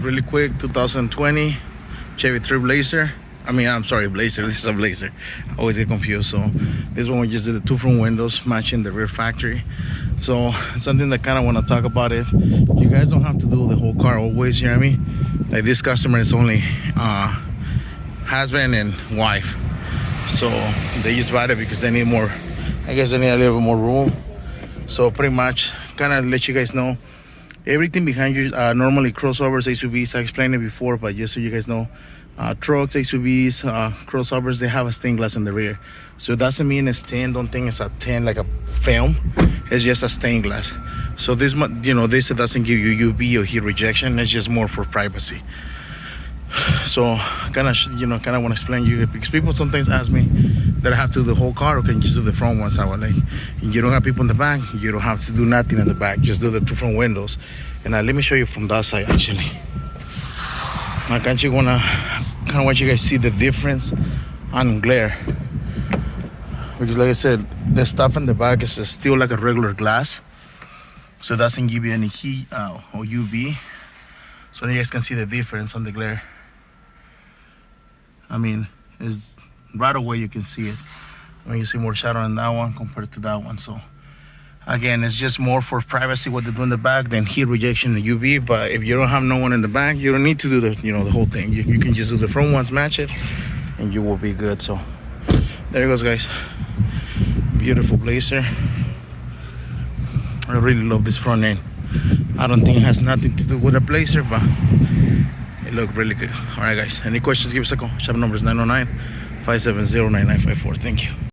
guys, really quick, 2020 Chevy Trailblazer. I'm sorry, Blazer. This is a Blazer. I always get confused. So this one we just did the two front windows matching the rear factory. So something that kind of want to talk about it. You guys don't have to do the whole car always. You know what I mean? Like this customer is only husband and wife. So they just bought it because they need more. I guess they need a little bit more room. So pretty much, kind of let you guys know. Everything behind you, normally crossovers, SUVs, I explained it before, but just so you guys know, trucks, SUVs, crossovers, they have a stained glass in the rear. So it doesn't mean it's tint. Don't think it's a tint like a film. It's just a stained glass. So this, this doesn't give you UV or heat rejection. It's just more for privacy. So kind of want to explain you, because people sometimes ask me that I have to do the whole car or can you just do the front ones. I was like, you don't have people in the back, you don't have to do nothing in the back, just do the two front windows. And let me show you from that side actually. I kind of want you guys to see the difference on glare, because like I said, the stuff in the back is still like a regular glass, so it doesn't give you any heat or UV. So you guys can see the difference on the glare. It's right away you can see it when you see more shadow on that one compared to that one. So again, it's just more for privacy what they do in the back than heat rejection and UV. But if you don't have no one in the back, you don't need to do the whole thing. You can just do the front ones, match it, and you will be good. So there it goes, guys. Beautiful Blazer. I really love this front end. I don't think it has nothing to do with a Blazer, but it looked really good. All right, guys. Any questions, give us a call. Shop number is 909-570-9954. Thank you.